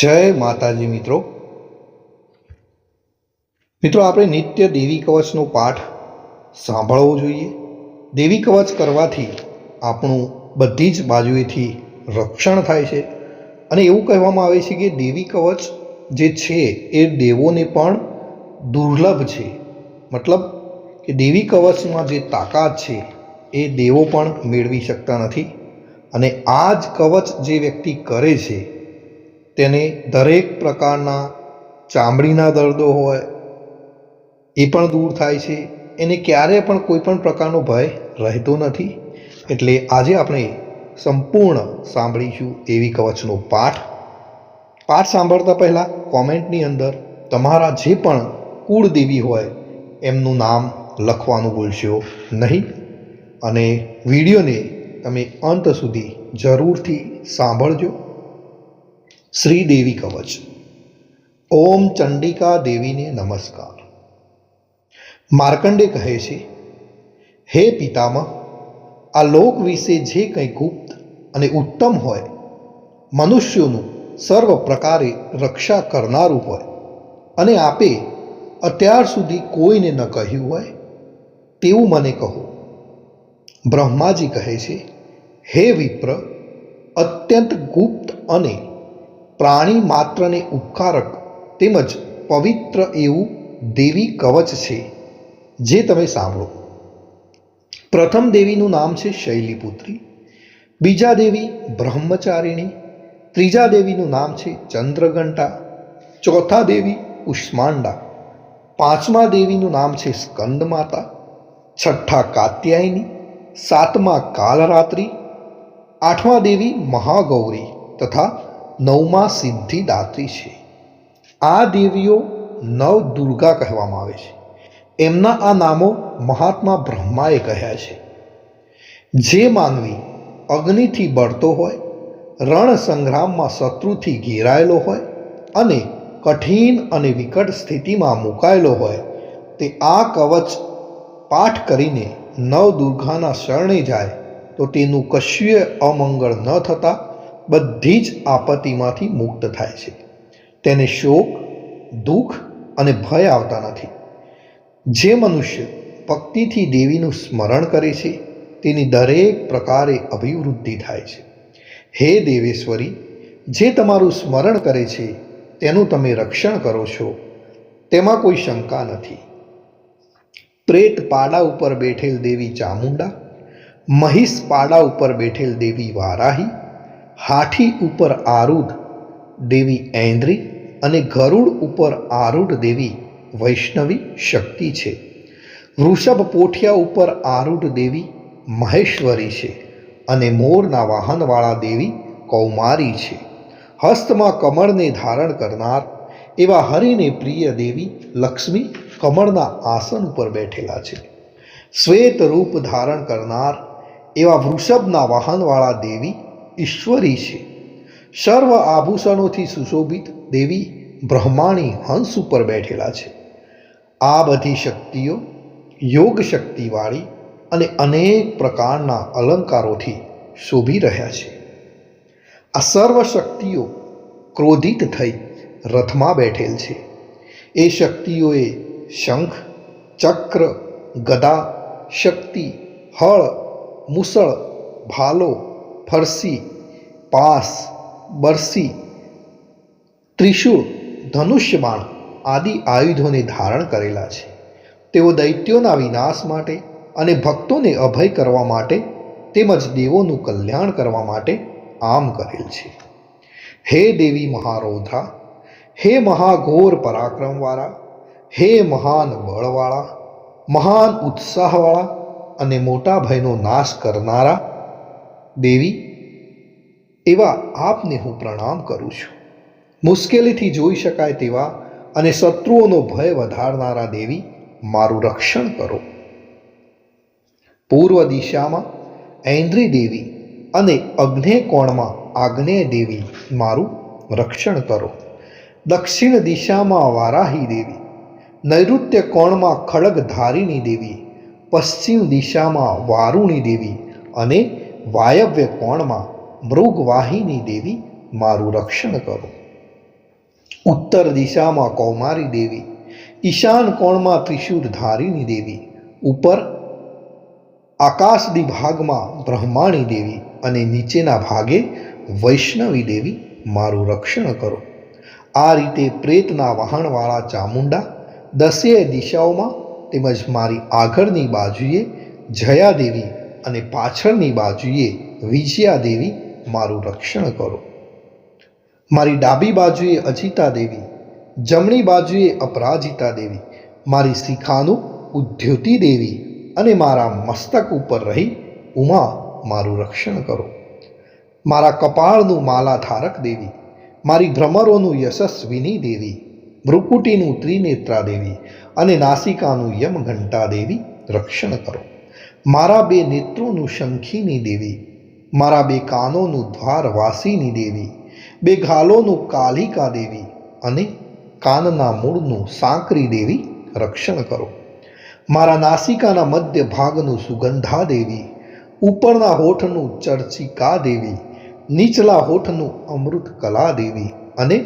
જય માતાજી મિત્રો આપણે નિત્ય દેવી કવચનો પાઠ સાંભળવો જોઈએ। દેવી કવચ કરવાથી આપણું બધી જ બાજુએથી રક્ષણ થાય છે અને એવું કહેવામાં આવે છે કે દેવી કવચ જે છે એ દેવોને પણ દુર્લભ છે। મતલબ કે દેવી કવચમાં જે તાકાત છે એ દેવો પણ મેળવી શકતા નથી અને આ જ કવચ જે વ્યક્તિ કરે છે તેને દરેક પ્રકારના ચામડીના દર્દો હોય એ પણ દૂર થાય છે, એને ક્યારેય પણ કોઈ પણ પ્રકારનો ભય રહેતો નથી। એટલે આજે આપણે સંપૂર્ણ સાંભળીશું દેવી કવચનો પાઠ સાંભળતા પહેલાં કોમેન્ટની અંદર તમારા જે પણ કુળદેવી હોય એમનું નામ લખવાનું ભૂલશો નહીં અને વિડીયોને તમે અંત સુધી જરૂરથી સાંભળજો। શ્રી દેવી કવચ। ઓમ ચંડિકા દેવીને નમસ્કાર। માર્કંડે કહે છે, હે પિતામહ, આ લોક વિશે જે કંઈ ગુપ્ત અને ઉત્તમ હોય, મનુષ્યોનું સર્વ પ્રકારે રક્ષા કરનારું હોય અને આપે અત્યાર સુધી કોઈને ન કહ્યું હોય તેવું મને કહો। બ્રહ્માજી કહે છે, હે વિપ્ર, અત્યંત ગુપ્ત અને પ્રાણી માત્રને ઉપકારક તેમજ પવિત્ર એવું દેવી કવચ છે જે તમે સાંભળો। પ્રથમ દેવીનું નામ છે શૈલીપુત્રી, બીજા દેવી બ્રહ્મચારિણી, ત્રીજા દેવીનું નામ છે ચંદ્રઘંટા, ચોથા દેવી ઉષ્માંડા, પાંચમા દેવીનું નામ છે સ્કંદમાતા, છઠ્ઠા કાત્યાયની, સાતમા કાલરાત્રિ, આઠમા દેવી મહાગૌરી તથા નવમા સિદ્ધિદાત્રી છે। આ દેવીઓ નવ દુર્ગા કહેવામાં આવે છે। એમના આ નામો મહાત્મા બ્રહ્માએ કહ્યા છે। જે માનવી અગ્નિથી બળતો હોય, રણ સંગ્રામમાં શત્રુથી ઘેરાયેલો હોય અને કઠિન અને વિકટ સ્થિતિમાં મુકાયેલો હોય તે આ કવચ પાઠ કરીને નવ દુર્ગાના શરણે જાય તો તેનું કશ્ય અમંગળ ન થતાં બધી જ આપત્તિમાંથી મુક્ત થાય છે। તેને શોક, દુઃખ અને ભય આવતા નથી। જે મનુષ્ય ભક્તિથી દેવીનું સ્મરણ કરે છે તેની દરેક પ્રકારે અભિવૃદ્ધિ થાય છે। હે દેવેશ્વરી, જે તમારું સ્મરણ કરે છે તેનું તમે રક્ષણ કરો છો તેમાં કોઈ શંકા નથી। પ્રેત પાડા ઉપર બેઠેલ દેવી ચામુંડા, મહિષ પાડા ઉપર બેઠેલ દેવી વારાહી, હાથી ઉપર આરૂઢ દેવી ઐન્દ્રી અને ગરુડ ઉપર આરૂઢ દેવી વૈષ્ણવી શક્તિ છે। વૃષભ પોઠિયા ઉપર આરૂઢ દેવી મહેશ્વરી છે અને મોરના વાહનવાળા દેવી કૌમારી છે। હસ્તમાં કમળને ધારણ કરનાર એવા હરિને પ્રિય દેવી લક્ષ્મી કમળના આસન ઉપર બેઠેલા છે। શ્વેત રૂપ ધારણ કરનાર એવા વૃષભના વાહનવાળા દેવી ઈશ્વરી છે। સર્વ આભૂષણોથી સુશોભિત દેવી બ્રહ્માણી હંસ ઉપર બેઠેલા છે। આ બધી શક્તિઓ યોગ શક્તિવાળી અને અનેક પ્રકારના અલંકારોથી શોભી રહ્યા છે। આ સર્વ શક્તિઓ ક્રોધિત થઈ રથમાં બેઠેલ છે। એ શક્તિઓએ શંખ, ચક્ર, ગદા, શક્તિ, હળ, મુસળ, ભાલો, ફરસી, પાસ, બરસી, ત્રિશૂળ, ધનુષ્યબાણ આદિ આયુધોને ધારણ કરેલા છે। તેઓ દૈત્યોના વિનાશ માટે અને ભક્તોને અભય કરવા માટે તેમજ દેવોનું કલ્યાણ કરવા માટે આમ કરેલ છે। હે દેવી મહારૌદ્રા, હે મહાઘોર પરાક્રમવાળા, હે મહાન બળવાળા, મહાન ઉત્સાહવાળા અને મોટા ભયનો નાશ કરનારા દેવી, એવા આપને હું પ્રણામ કરું છું। મુશ્કેલીથી જોઈ શકાય તેવા અને શત્રુઓનો ભય વધારનારા દેવી, મારું રક્ષણ કરો। પૂર્વ દિશામાં ઐન્દ્રી દેવી અને અગ્નેય કોણમાં આગ્નેય દેવી, મારું રક્ષણ કરો। દક્ષિણ દિશામાં વારાહી દેવી, નૈઋત્ય કોણમાં ખડગધારિણી દેવી, પશ્ચિમ દિશામાં વારુણી દેવી અને વાયવ્ય કોણમાં મૃગવાહિની દેવી, મારું રક્ષણ કરો। ઉત્તર દિશામાં કૌમારી દેવી, ઈશાન કોણમાં ત્રિશૂળધારીની દેવી, ઉપર આકાશદી ભાગમાં બ્રહ્માણી દેવી અને નીચેના ભાગે વૈષ્ણવી દેવી મારું રક્ષણ કરો. આ રીતે પ્રેતના વહાણવાળા ચામુંડા 10 દિશાઓમાં તેમજ મારી આગળની બાજુએ જયાદેવી અને પાછળની બાજુએ વિજયાદેવી મારું રક્ષણ કરો. મારી ડાબી બાજુએ અજિતા દેવી, જમણી બાજુએ અપરાજિતા દેવી, મારી શિખાનું ઉદ્યોતિ દેવી અને મારા મસ્તક ઉપર રહી ઉમા મારું રક્ષણ કરો. મારા કપાળનું માલાધારક દેવી, મારી ભ્રમરોનું યશસ્વિની દેવી, ભ્રુકુટીનું ત્રિનેત્રા દેવી અને નાસિકાનું યમઘંટા દેવી રક્ષણ કરો. મારા 2 નેત્રોનું શંખીની દેવી, મારા 2 કાનોનું દ્વારવાસીની દેવી, 2 ગાલોનું કાલિકા દેવી અને કાનના મૂળનું સાંકરી દેવી રક્ષણ કરો. મારા નાસિકાના મધ્ય ભાગનું સુગંધા દેવી, ઉપરના હોઠનું ચર્ચિકા દેવી, નીચલા હોઠનું અમૃત કલા દેવી અને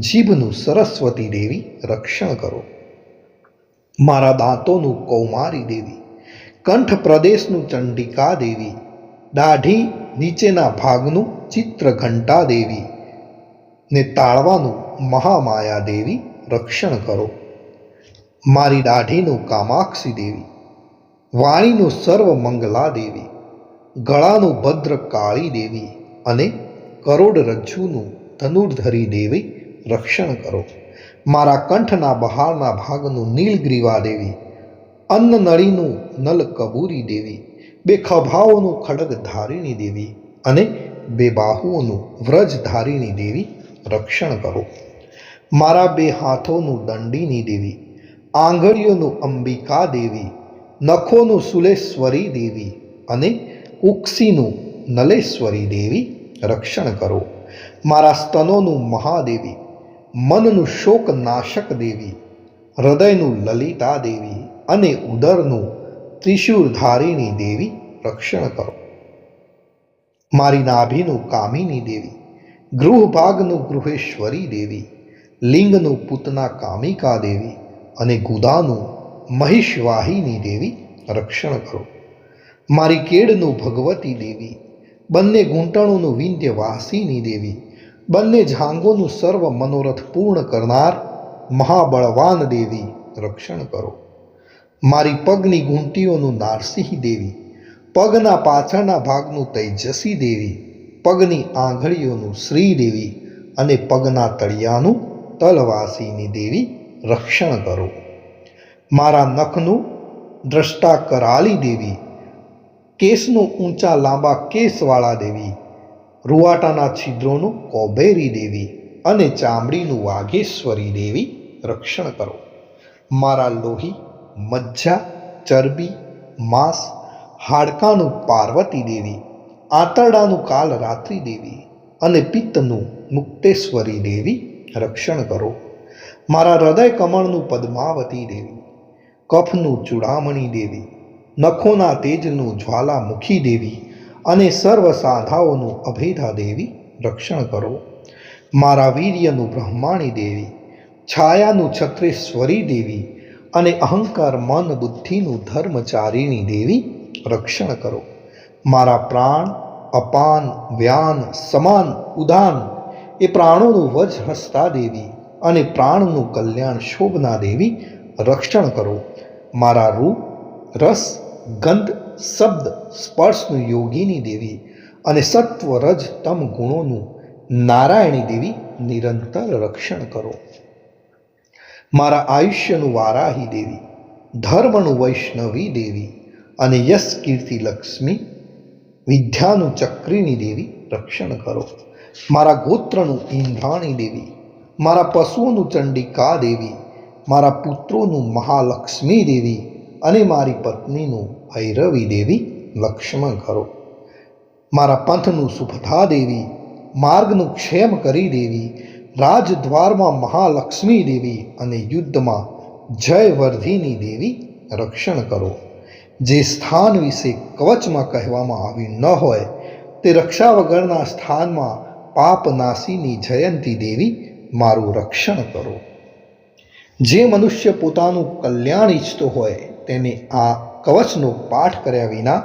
જીભનું સરસ્વતી દેવી રક્ષણ કરો. મારા દાંતોનું કૌમારી દેવી, કંઠ પ્રદેશનું ચંડિકા દેવી, દાઢી નીચેના ભાગનું ચિત્રઘંટા દેવી ને તાળવાનું મહામાયા દેવી રક્ષણ કરો. મારી દાઢીનું કામાક્ષી દેવી, વાણીનું સર્વમંગલા દેવી, ગળાનું ભદ્રકાળી દેવી અને કરોડરજ્જુનું ધનુર્ધરી દેવી રક્ષણ કરો. મારા કંઠના બહારના ભાગનું નીલગ્રીવા દેવી, અન્નનળીનું નલકબૂરી દેવી, 2 ખભાઓનું ખડગધારીણી દેવી અને 2 બાહુઓનું વ્રજધારીણી દેવી રક્ષણ કરો. મારા 2 હાથોનું દંડીની દેવી, આંગળીઓનું અંબિકા દેવી, નખોનું સુલેશ્વરી દેવી અને ઉક્સીનું નલેશ્વરી દેવી રક્ષણ કરો. મારા સ્તનોનું મહાદેવી, મનનું શોકનાશક દેવી, હૃદયનું લલિતા દેવી અને ઉદરનું ત્રિશૂળધારીણી દેવી રક્ષણ કરો. મારી નાભીનું કામિની દેવી, ગૃહભાગનું ગૃહેશ્વરી દેવી, લિંગનું પૂતના કામિકા દેવી અને ગુદાનું મહિષવાહિની દેવી રક્ષણ કરો. મારી કેડનું ભગવતી દેવી, બંને ઘૂંટણોનું વિંધ્યવાસિની દેવી, બંને જાંઘોનું સર્વ મનોરથ પૂર્ણ કરનાર મહાબળવાન દેવી રક્ષણ કરો. મારી પગની ઘૂંટીઓનું નારસિંહ દેવી, પગના પાછળના ભાગનું તૈજસી દેવી, પગની આંગળીઓનું શ્રી દેવી અને પગના તળિયાનું તલવાસીની દેવી રક્ષણ કરો. મારા નખનું દ્રષ્ટા કરાલી દેવી, કેસનું ઊંચા લાંબા કેસવાળા દેવી, રૂવાટાના છિદ્રોનું કૌબેરી દેવી અને ચામડીનું વાઘેશ્વરી દેવી રક્ષણ કરો. મારા લોહી, મજ્જા, ચરબી, માંસ, હાડકાનું પાર્વતી દેવી, આંતરડાનું કાલરાત્રિ દેવી અને પિત્તનું મુક્તેશ્વરી દેવી રક્ષણ કરો. મારા હૃદય કમળનું પદ્માવતી દેવી, કફનું ચૂડામણી દેવી, નખોના તેજનું જ્વાલામુખી દેવી અને સર્વ સાધાઓનું અભેદા દેવી રક્ષણ કરો. મારા વીર્યનું બ્રહ્માણી દેવી, છાયાનું છત્રેશ્વરી દેવી અને અહંકાર મન બુદ્ધિનું ધર્મચારિણી દેવી રક્ષણ કરો. મારા પ્રાણ, અપાન, વ્યાન, સમાન, ઉદાન એ પ્રાણોનું વજ હસ્તા દેવી અને પ્રાણનું કલ્યાણ શોભના દેવી રક્ષણ કરો. મારા રૂપ, રસ, ગંધ, શબ્દ, સ્પર્શનું યોગીની દેવી અને સત્વ, રજ, તમ ગુણોનું નારાયણી દેવી નિરંતર રક્ષણ કરો. મારા આયુષ્યનું વારાહી દેવી, ધર્મનું વૈષ્ણવી દેવી અને યશ, કીર્તિ, લક્ષ્મી, વિદ્યાનું ચક્રીની દેવી રક્ષણ કરો. મારા ગોત્રનું ઇન્દ્રાણી દેવી, મારા પશુઓનું ચંડિકા દેવી, મારા પુત્રોનું મહાલક્ષ્મી દેવી અને મારી પત્નીનું ભૈરવી દેવી લક્ષ્મણ કરો. મારા પંથનું સુભદ્રા દેવી, માર્ગનું ક્ષેમ કરી દેવી, રાજદ્વારમાં મહાલક્ષ્મી દેવી અને યુદ્ધમાં જયવર્ધિની દેવી રક્ષણ કરો. જે સ્થાન વિશે કવચમાં કહેવામાં આવ્યું ન હોય તે રક્ષા વગરના સ્થાનમાં પાપનાશીની જયંતી દેવી મારું રક્ષણ કરો. જે મનુષ્ય પોતાનું કલ્યાણ ઈચ્છતો હોય તેને આ કવચનો પાઠ કર્યા વિના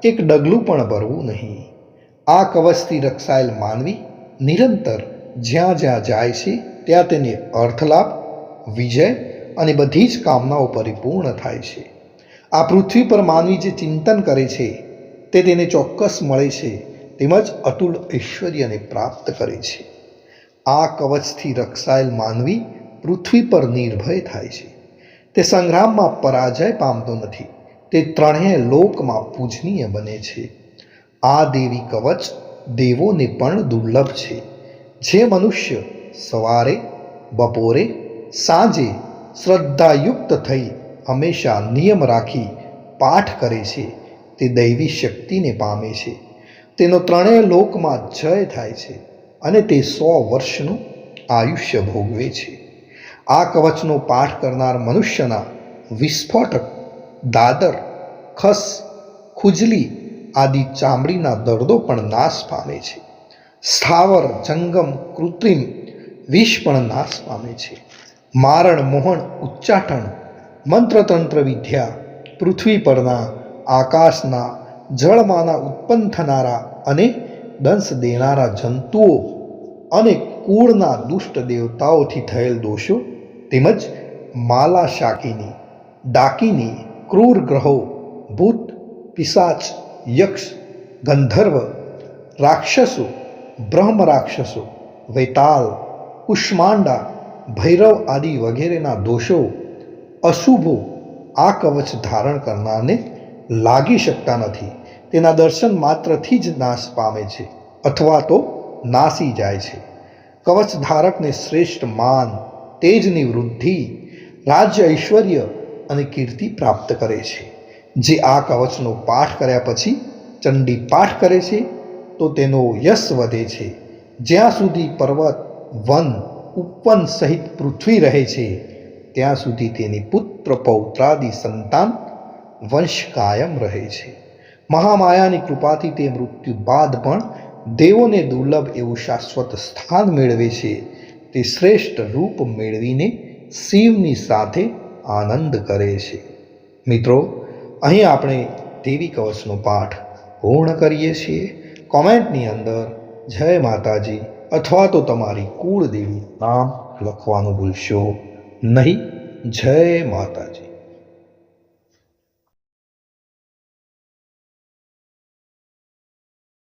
એક ડગલું પણ ભરવું નહીં. આ કવચથી રક્ષાયેલ માનવી નિરંતર જ્યાં જ્યાં જાય છે ત્યાં તેને અર્થલાભ, વિજય અને બધી જ કામનાઓ પરિપૂર્ણ થાય છે. આ પૃથ્વી પર માનવી જે ચિંતન કરે છે તે તેને ચોક્કસ મળે છે, તેમજ અતુલ ઐશ્વર્યને પ્રાપ્ત કરે છે. આ કવચથી રક્ષાયેલ માનવી પૃથ્વી પર નિર્ભય થાય છે. તે સંગ્રામમાં પરાજય પામતો નથી. તે ત્રણેય લોકમાં પૂજનીય બને છે. આ દેવી કવચ દેવોને પણ દુર્લભ છે. જે મનુષ્ય સવારે, બપોરે, સાંજે શ્રદ્ધાયુક્ત થઈ હંમેશા નિયમ રાખી પાઠ કરે છે તે દૈવી શક્તિને પામે છે. તેનો ત્રણેય લોકમાં જય થાય છે અને તે 100 વર્ષનું આયુષ્ય ભોગવે છે. આ કવચનો પાઠ કરનાર મનુષ્યના વિસ્ફોટક, દાદર, ખસ, ખુજલી આદિ ચામડીના દર્દો પણ નાશ પામે છે. સ્થાવર, જંગમ, કૃત્રિમ વિષ પણ નાશ પામે છે. મારણ, મોહન, ઉચ્ચાટન, મંત્રતંત્ર વિદ્યા, પૃથ્વી પરના, આકાશના, જળમાંના ઉત્પન્ન થનારા અને દંશ દેનારા જંતુઓ અને કુળના દુષ્ટ દેવતાઓથી થયેલ દોષો તેમજ માલા શાકિની, ડાકિની, ક્રૂર ગ્રહો, ભૂત, પિશાચ, યક્ષ, ગંધર્વ, રાક્ષસો, બ્રહ્મ રાક્ષસો, વૈતાલ, કુષ્માંડા, ભૈરવ આદિ વગેરેના દોષો, અશુભો આ કવચ ધારણ કરનારને લાગી શકતા નથી. તેના દર્શન માત્રથી જ નાશ પામે છે અથવા તો નાસી જાય છે. કવચ ધારકને શ્રેષ્ઠ માન, તેજની વૃદ્ધિ, રાજ્ય, ઐશ્વર્ય અને કીર્તિ પ્રાપ્ત કરે છે. જે આ કવચનો પાઠ કર્યા પછી ચંડી પાઠ કરે છે તો તેનો યશ વધે છે. જ્યાં સુધી પર્વત, વન, ઉપવન સહિત પૃથ્વી રહે છે ત્યાં સુધી તેની પુત્ર પૌત્રાદિ સંતાન વંશ કાયમ રહે છે. મહામાયાની કૃપાથી તે મૃત્યુ બાદ પણ દેવોને દુર્લભ એવું શાશ્વત સ્થાન મેળવે છે. તે શ્રેષ્ઠ રૂપ મેળવીને શિવની સાથે આનંદ કરે છે. મિત્રો, અહીં આપણે દેવી કવચનો પાઠ પૂર્ણ કરીએ છીએ. કોમેન્ટની અંદર જય માતાજી અથવા તો તમારી કુળદેવી નામ લખવાનું ભૂલશો નહીં. જય માતાજી.